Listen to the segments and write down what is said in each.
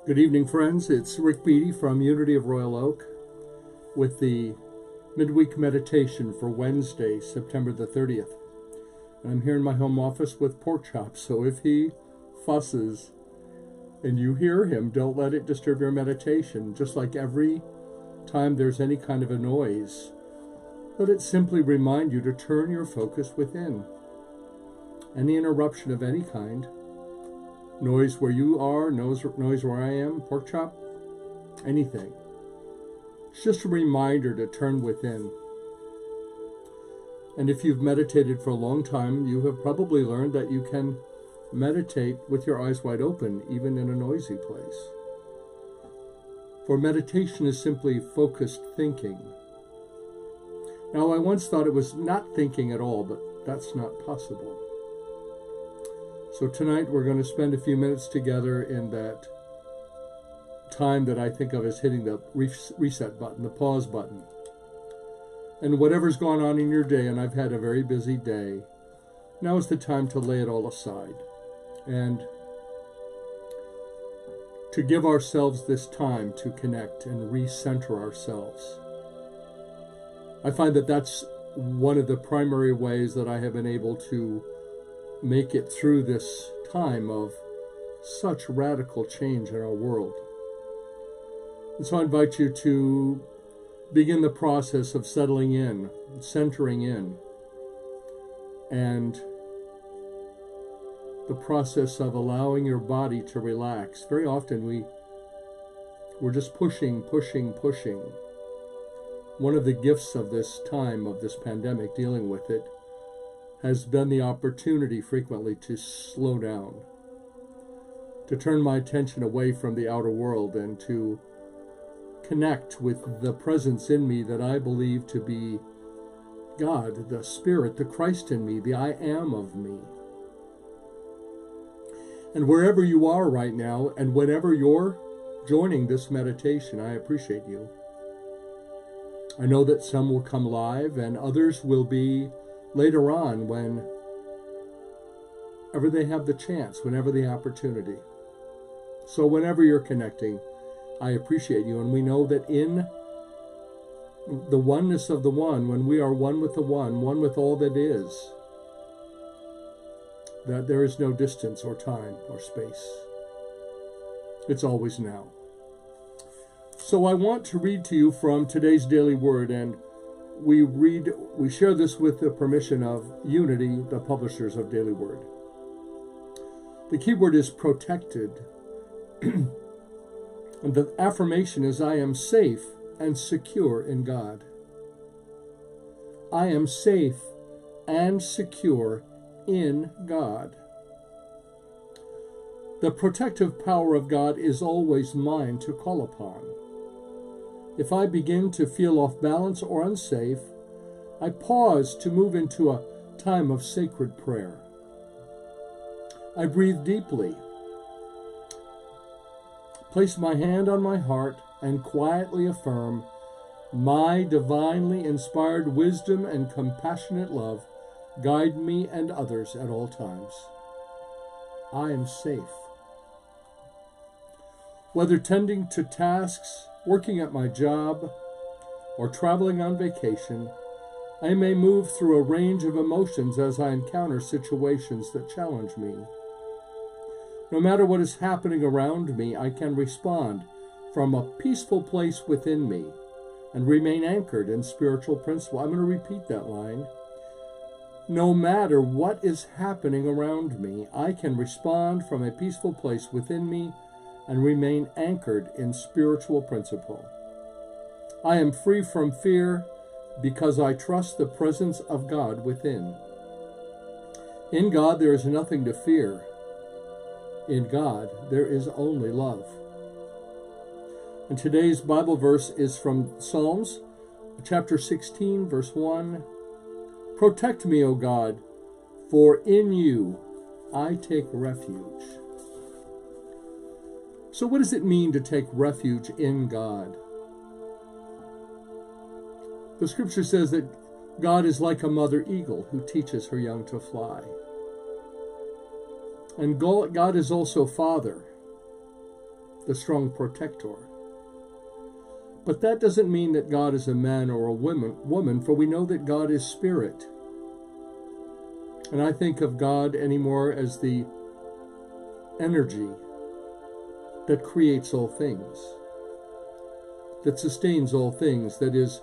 Good evening, friends. It's Rick Beatty from Unity of Royal Oak with the midweek meditation for Wednesday, September the 30th. And I'm here in my home office with Pork Chop, so if he fusses and you hear him, don't let it disturb your meditation. Just like every time there's any kind of a noise, let it simply remind you to turn your focus within. Any interruption of any kind, noise where you are, noise where I am, Pork Chop, anything. It's just a reminder to turn within. And if you've meditated for a long time, you have probably learned that you can meditate with your eyes wide open, even in a noisy place. For meditation is simply focused thinking. Now, I once thought it was not thinking at all, but that's not possible. So tonight we're going to spend a few minutes together in that time that I think of as hitting the reset button, the pause button. And whatever's gone on in your day, and I've had a very busy day, now is the time to lay it all aside and to give ourselves this time to connect and recenter ourselves. I find that that's one of the primary ways that I have been able to make it through this time of such radical change in our world. And so I invite you to begin the process of settling in, centering in, and the process of allowing your body to relax. Very often we're just pushing. One of the gifts of this time, of this pandemic, dealing with it, has been the opportunity frequently to slow down, to turn my attention away from the outer world and to connect with the presence in me that I believe to be God, the Spirit, the Christ in me, the I am of me. And wherever you are right now, and whenever you're joining this meditation, I appreciate you. I know that some will come live and others will be later on whenever they have the chance, whenever the opportunity. So whenever you're connecting, I appreciate you. And we know that in the oneness of the one, when we are one with the one with all that is, that there is no distance or time or space. It's always now. So I want to read to you from today's daily word, and we share this with the permission of Unity, the publishers of Daily Word. The key word is protected. And the affirmation is, I am safe and secure in God. I am safe and secure in God. The protective power of God is always mine to call upon. If I begin to feel off balance or unsafe, I pause to move into a time of sacred prayer. I breathe deeply, place my hand on my heart, and quietly affirm, my divinely inspired wisdom and compassionate love guide me and others at all times. I am safe. Whether tending to tasks, working at my job, or traveling on vacation, I may move through a range of emotions as I encounter situations that challenge me. No matter what is happening around me, I can respond from a peaceful place within me and remain anchored in spiritual principle. I'm going to repeat that line. No matter what is happening around me, I can respond from a peaceful place within me and remain anchored in spiritual principle. I am free from fear because I trust the presence of God within. In God there is nothing to fear. In God there is only love. And today's Bible verse is from Psalms, chapter 16, verse 1. Protect me, O God, for in you I take refuge. So what does it mean to take refuge in God? The scripture says that God is like a mother eagle who teaches her young to fly. And God is also Father. the strong protector. But that doesn't mean that God is a man or a woman, for we know that God is spirit. And I think of God anymore as the energy that creates all things, that sustains all things, that is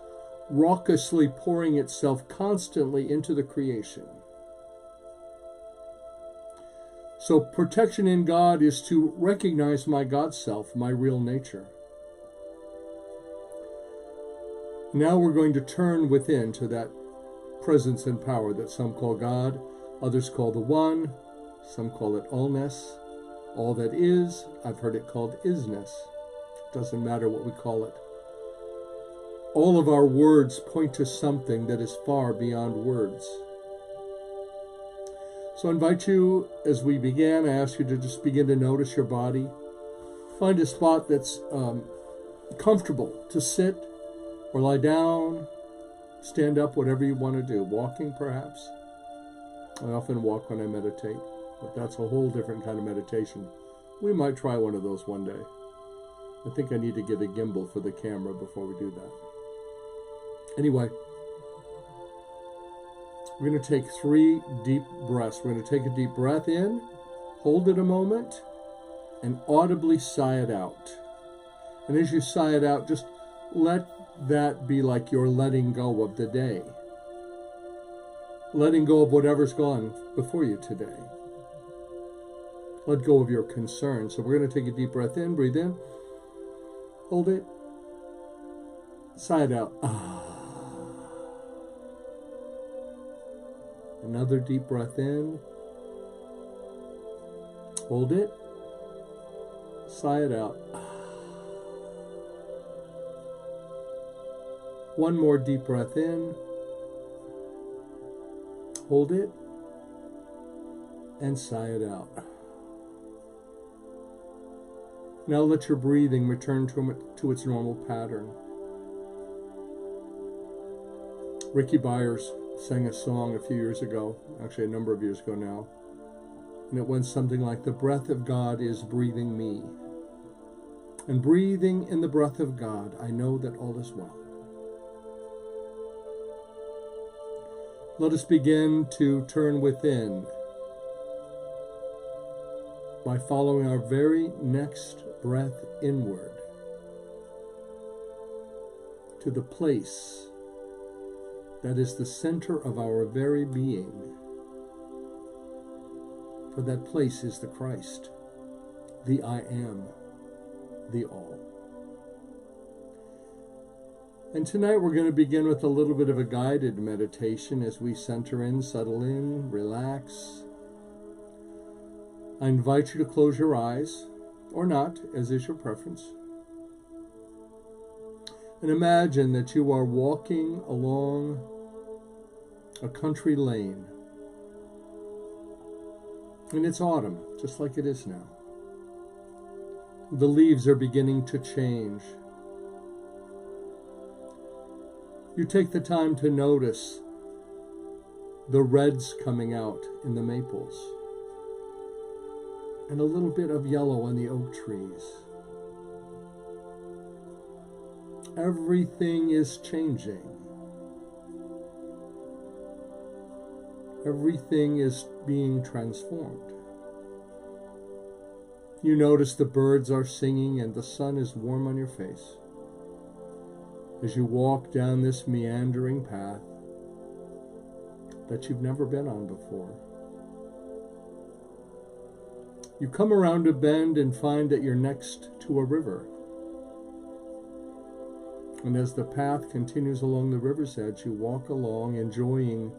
raucously pouring itself constantly into the creation. So protection in God is to recognize my God self, my real nature. Now we're going to turn within to that presence and power that some call God, others call the One, some call it allness, all that is. I've heard it called isness. Doesn't matter what we call it. All of our words point to something that is far beyond words. So I invite you, as we begin, I ask you to just begin to notice your body. Find a spot that's comfortable to sit or lie down, stand up, whatever you want to do. Walking, perhaps. I often walk when I meditate, but that's a whole different kind of meditation. We might try one of those one day. I think I need to get a gimbal for the camera before we do that. Anyway, we're going to take 3 deep breaths. We're going to take a deep breath in, hold it a moment, and audibly sigh it out. And as you sigh it out, just let that be like you're letting go of the day. Letting go of whatever's gone before you today. Let go of your concerns. So we're going to take a deep breath in, breathe in, hold it, sigh it out. Another deep breath in, hold it, sigh it out. One more deep breath in, hold it, and sigh it out. Now let your breathing return to its normal pattern. Ricky Byers sang a song a few years ago, actually a number of years ago now, and it went something like, "The breath of God is breathing me. And breathing in the breath of God, I know that all is well." Let us begin to turn within by following our very next breath inward to the place that is the center of our very being. For that place is the Christ, the I am, the all. And tonight we're going to begin with a little bit of a guided meditation as we center in, settle in, relax. I invite you to close your eyes, or not, as is your preference. And imagine that you are walking along a country lane. And it's autumn, just like it is now. The leaves are beginning to change. You take the time to notice the reds coming out in the maples and a little bit of yellow on the oak trees. Everything is changing. Everything is being transformed. You notice the birds are singing and the sun is warm on your face as you walk down this meandering path that you've never been on before. You come around a bend and find that you're next to a river. And as the path continues along the river's edge, you walk along enjoying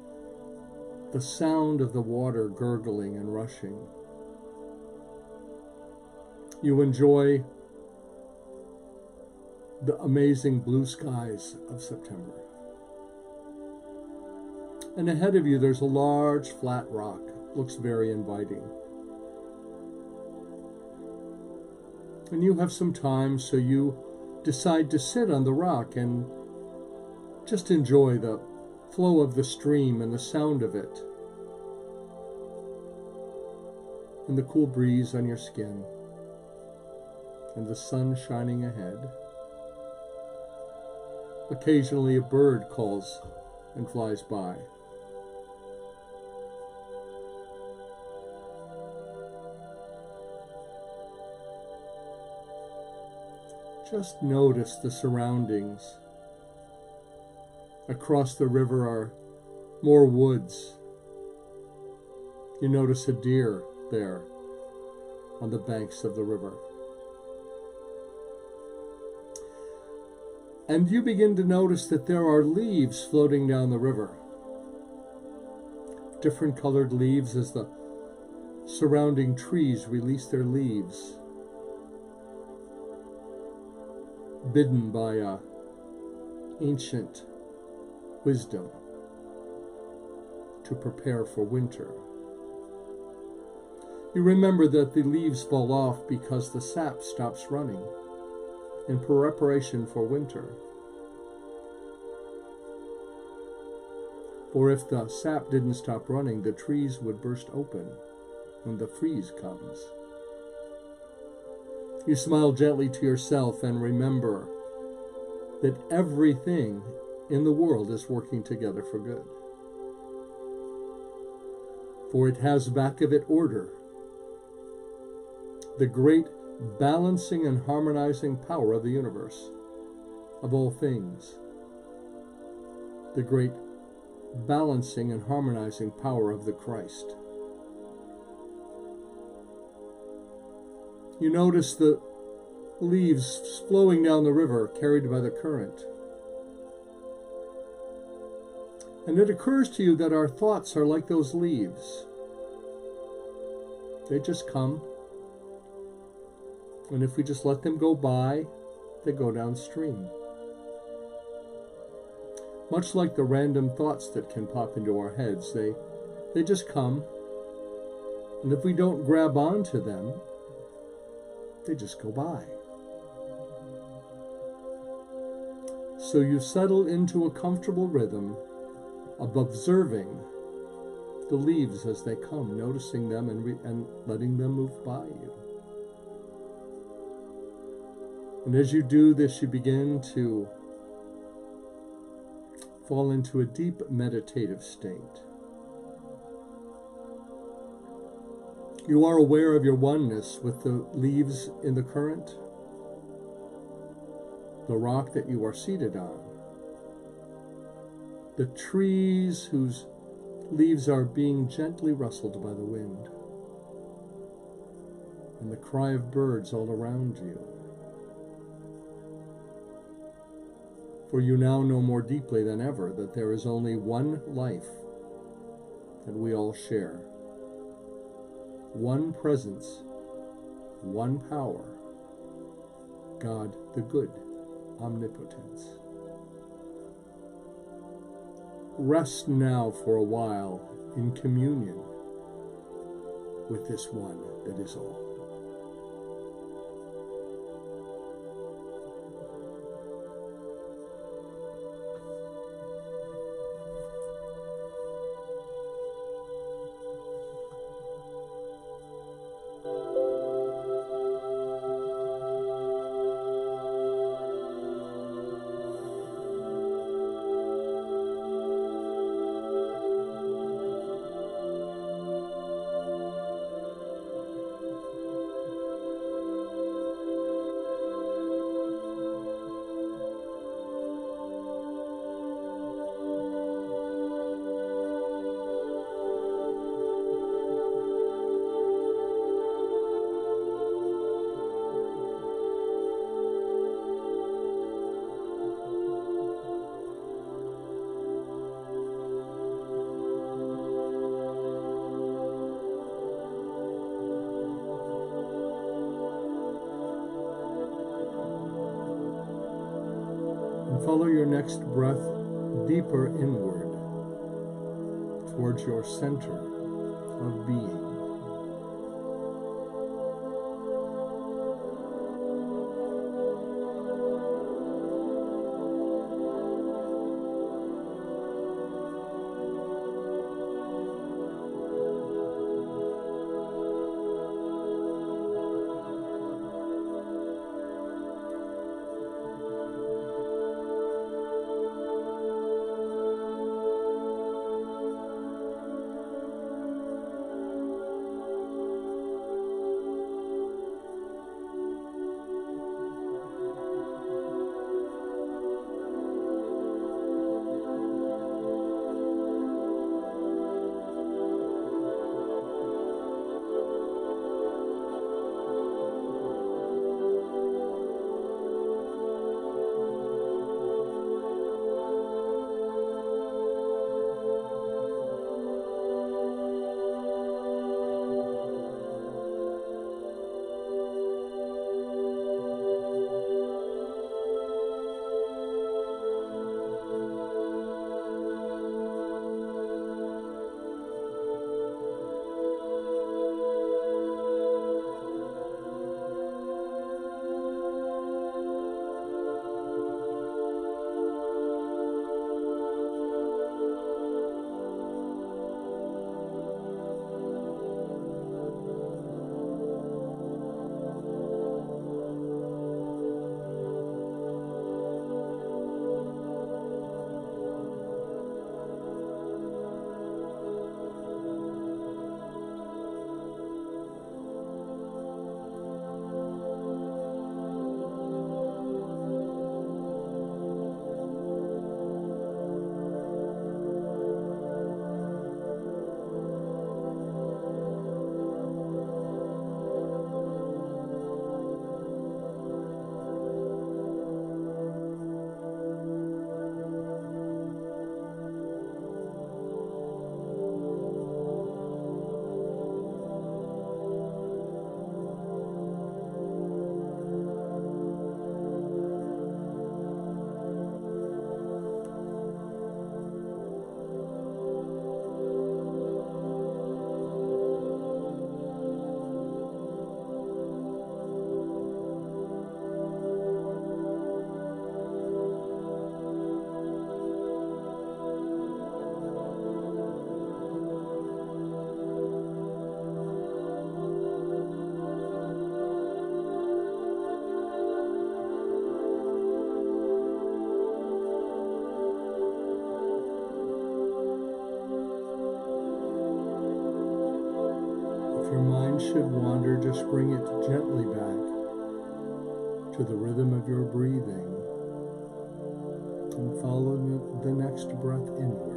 the sound of the water gurgling and rushing. You enjoy the amazing blue skies of September. And ahead of you there's a large flat rock. Looks very inviting. And you have some time, so you decide to sit on the rock and just enjoy the flow of the stream and the sound of it, and the cool breeze on your skin. and the sun shining ahead. Occasionally a bird calls and flies by. Just notice the surroundings. Across the river are more woods. You notice a deer there on the banks of the river. And you begin to notice that there are leaves floating down the river. Different colored leaves as the surrounding trees release their leaves, bidden by ancient wisdom to prepare for winter. You remember that the leaves fall off because the sap stops running in preparation for winter. For if the sap didn't stop running, the trees would burst open when the freeze comes. You smile gently to yourself and remember that everything in the world is working together for good. For it has back of it order, the great balancing and harmonizing power of the universe, of all things. The great balancing and harmonizing power of the Christ. You notice the leaves flowing down the river, carried by the current. And it occurs to you that our thoughts are like those leaves. They just come, and if we just let them go by, they go downstream. Much like the random thoughts that can pop into our heads, they just come, and if we don't grab onto them, they just go by. So you settle into a comfortable rhythm of observing the leaves as they come, noticing them and letting them move by you. And as you do this, you begin to fall into a deep meditative state. You are aware of your oneness with the leaves in the current, the rock that you are seated on, the trees whose leaves are being gently rustled by the wind, and the cry of birds all around you. For you now know more deeply than ever that there is only one life that we all share, one presence, one power, God the good, omnipotence. Rest now for a while in communion with this one that is all. Follow your next breath deeper inward towards your center of being. should wander, just bring it gently back to the rhythm of your breathing and follow the next breath inward.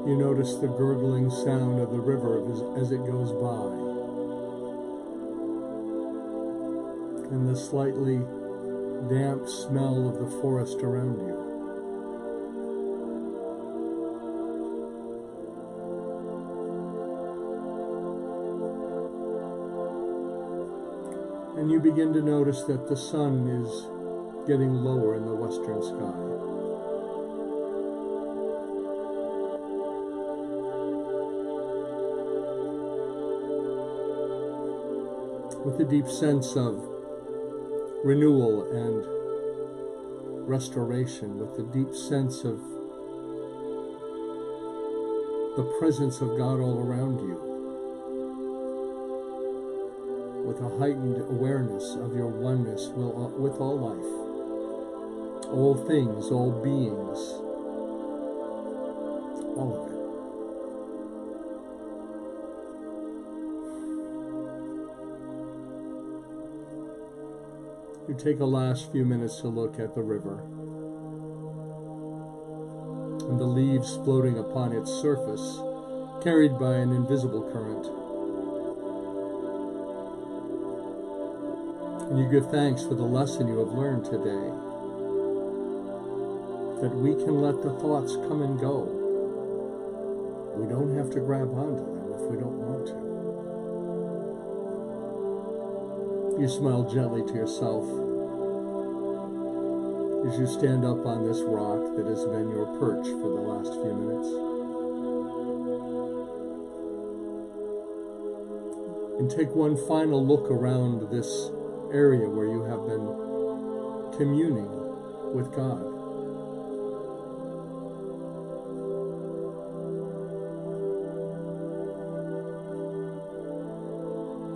You notice the gurgling sound of the river as it goes by, and the slightly damp smell of the forest around you. And you begin to notice that the sun is getting lower in the western sky. With a deep sense of renewal and restoration, with a deep sense of the presence of God all around you, with a heightened awareness of your oneness with all life, all things, all beings, all of it. You take a last few minutes to look at the river and the leaves floating upon its surface, carried by an invisible current. And you give thanks for the lesson you have learned today, that we can let the thoughts come and go. We don't have to grab onto them if we don't want to. You smile gently to yourself as you stand up on this rock that has been your perch for the last few minutes. And take one final look around this area where you have been communing with God.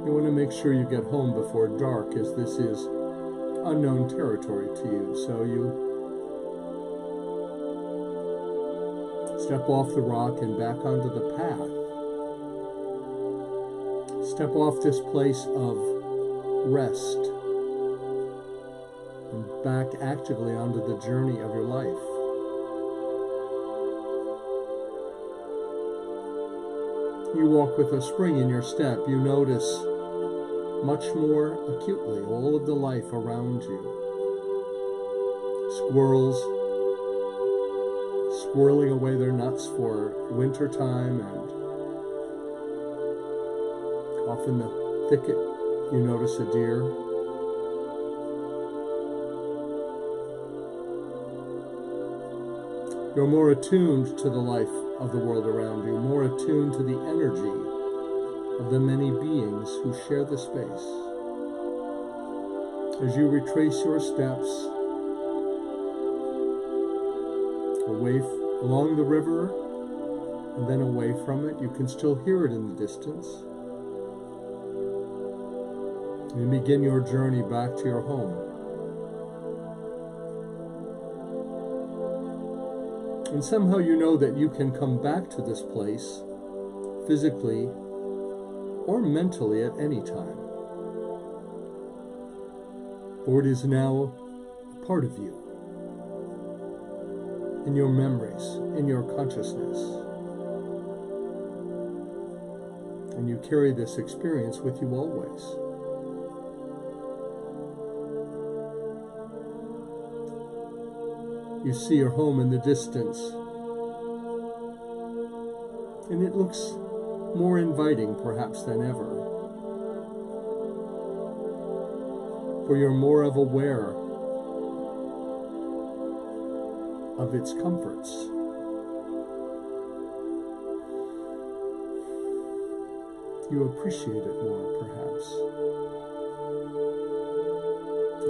You want to make sure you get home before dark, as this is unknown territory to you. So you step off the rock and back onto the path. Step off this place of rest and back actively onto the journey of your life. You walk with a spring in your step. You notice much more acutely all of the life around you. Squirrels squirreling away their nuts for winter time, and off in the thicket you notice a deer. You're more attuned to the life of the world around you, more attuned to the energy of the many beings who share the space. As you retrace your steps along the river and then away from it, you can still hear it in the distance. You begin your journey back to your home. And somehow you know that you can come back to this place physically or mentally at any time. For it is now a part of you, in your memories, in your consciousness. And you carry this experience with you always. You see your home in the distance, and it looks more inviting perhaps than ever, for you're more aware of its comforts. you appreciate it more, perhaps.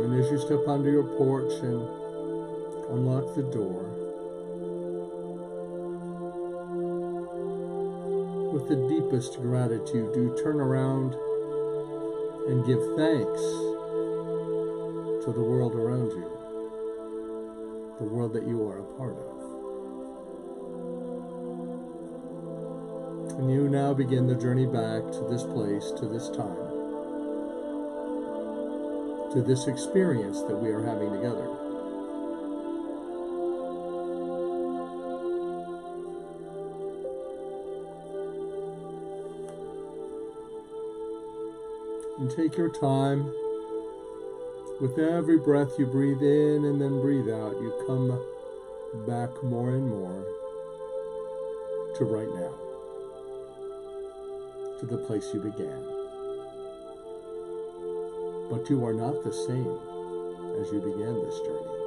And as you step onto your porch and unlock the door, with the deepest gratitude, you turn around and give thanks to the world around you, the world that you are a part of. And you now begin the journey back to this place, to this time, to this experience that we are having together. And take your time. With every breath you breathe in and then breathe out, you come back more and more to right now, to the place you began. But you are not the same as you began this journey.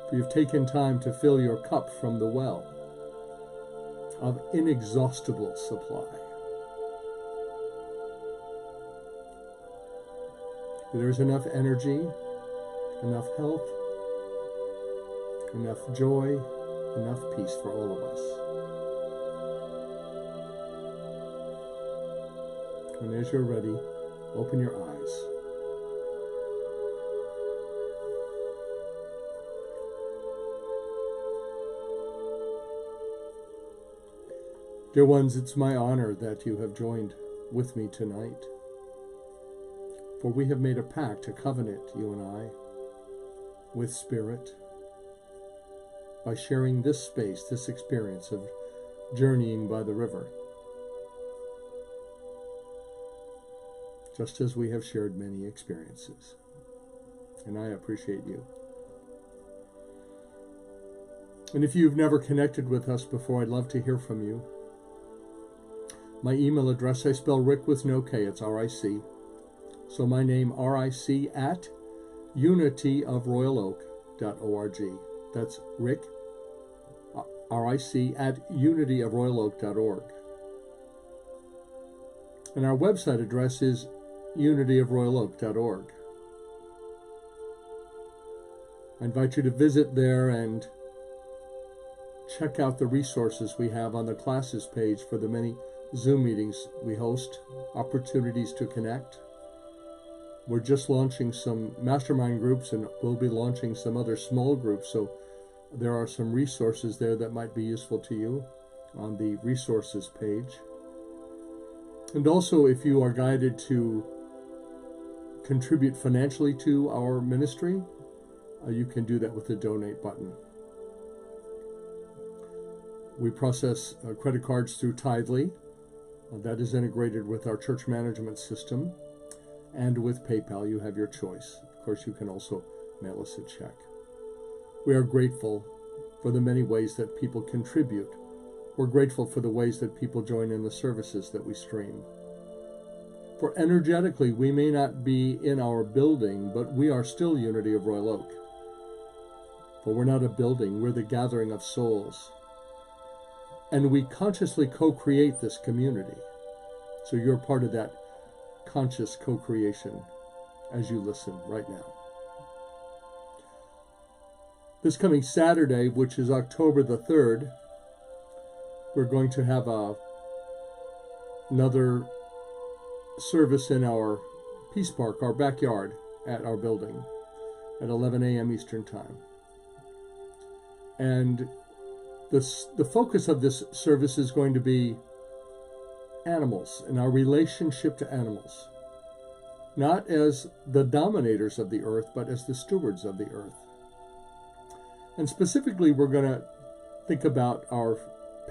For you've taken time to fill your cup from the well of inexhaustible supply. There's enough energy, enough health, enough joy, enough peace for all of us. And as you're ready, open your eyes. Dear ones, it's my honor that you have joined with me tonight. For we have made a pact, a covenant, you and I, with Spirit, by sharing this space, this experience of journeying by the river, just as we have shared many experiences. And I appreciate you. And if you've never connected with us before, I'd love to hear from you. My email address, I spell Rick with no K, it's R-I-C. So my name, R-I-C, at unityofroyaloak.org. That's Rick, R-I-C, at unityofroyaloak.org. And our website address is unityofroyaloak.org. I invite you to visit there and check out the resources we have on the classes page for the many Zoom meetings we host, opportunities to connect. We're just launching some mastermind groups, and we'll be launching some other small groups, so there are some resources there that might be useful to you on the resources page. And also, if you are guided to contribute financially to our ministry, you can do that with the donate button. We process credit cards through Tithely. That is integrated with our church management system. And with PayPal, you have your choice. Of course, you can also mail us a check. We are grateful for the many ways that people contribute. We're grateful for the ways that people join in the services that we stream. For energetically, we may not be in our building, but we are still Unity of Royal Oak. For we're not a building, we're the gathering of souls. And we consciously co-create this community. So you're part of that conscious co-creation as you listen right now. This coming Saturday, which is October the 3rd, we're going to have another service in our Peace Park, our backyard at our building at 11 a.m. Eastern Time. And the focus of this service is going to be animals and our relationship to animals, not as the dominators of the earth, but as the stewards of the earth. And specifically, we're going to think about our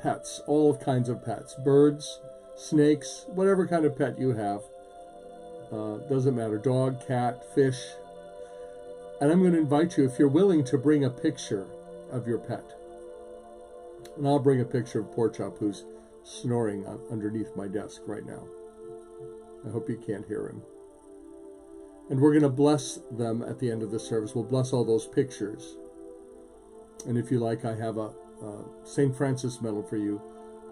pets, all kinds of pets, birds, snakes, whatever kind of pet you have. Doesn't matter, dog, cat, fish. And I'm going to invite you, if you're willing, to bring a picture of your pet. And I'll bring a picture of Pork Chop, who's snoring underneath my desk right now. I hope you can't hear him. And we're going to bless them at the end of the service. We'll bless all those pictures. And if you like, I have a St. Francis medal for you.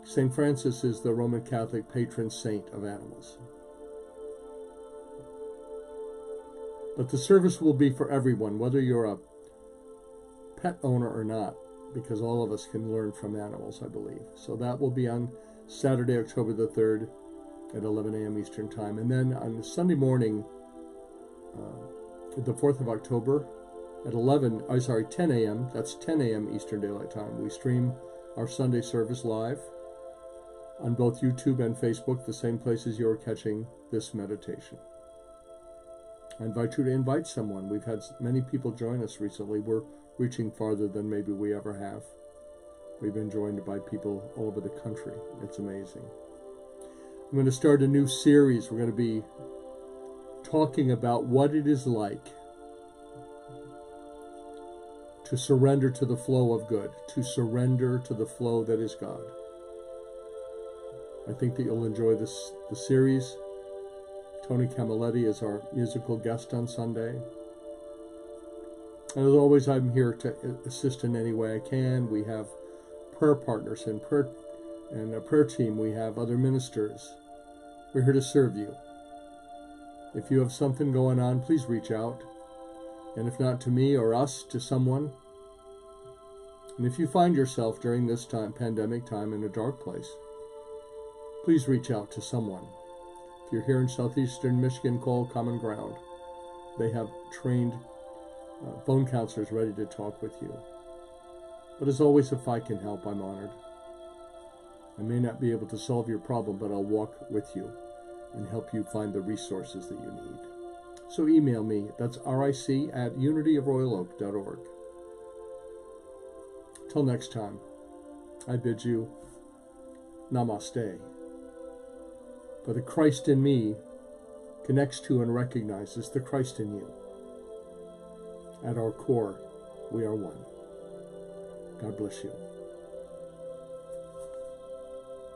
St. Francis is the Roman Catholic patron saint of animals. But the service will be for everyone, whether you're a pet owner or not, because all of us can learn from animals, I believe. So that will be on Saturday, October the 3rd at 11 a.m. Eastern Time. And then on Sunday morning, the 4th of October at 10 a.m., that's 10 a.m. Eastern Daylight Time, we stream our Sunday service live on both YouTube and Facebook, the same places you're catching this meditation. I invite you to invite someone. We've had many people join us recently. We're reaching farther than maybe we ever have. We've been joined by people all over the country. It's amazing. I'm going to start a new series. We're going to be talking about what it is like to surrender to the flow of good, to surrender to the flow that is God. I think that you'll enjoy the series. Tony Camilletti is our musical guest on Sunday. And as always, I'm here to assist in any way I can. We have prayer partners and a prayer team. We have other ministers. We're here to serve you. If you have something going on, please reach out. And if not to me or us, to someone. And if you find yourself during this time, pandemic time, in a dark place, please reach out to someone. If you're here in southeastern Michigan, call Common Ground. They have trained phone counselors ready to talk with you. But as always, if I can help, I'm honored. I may not be able to solve your problem, but I'll walk with you and help you find the resources that you need. So email me. That's ric@unityofroyaloak.org. Till next time, I bid you namaste. For the Christ in me connects to and recognizes the Christ in you. At our core, we are one. God bless you.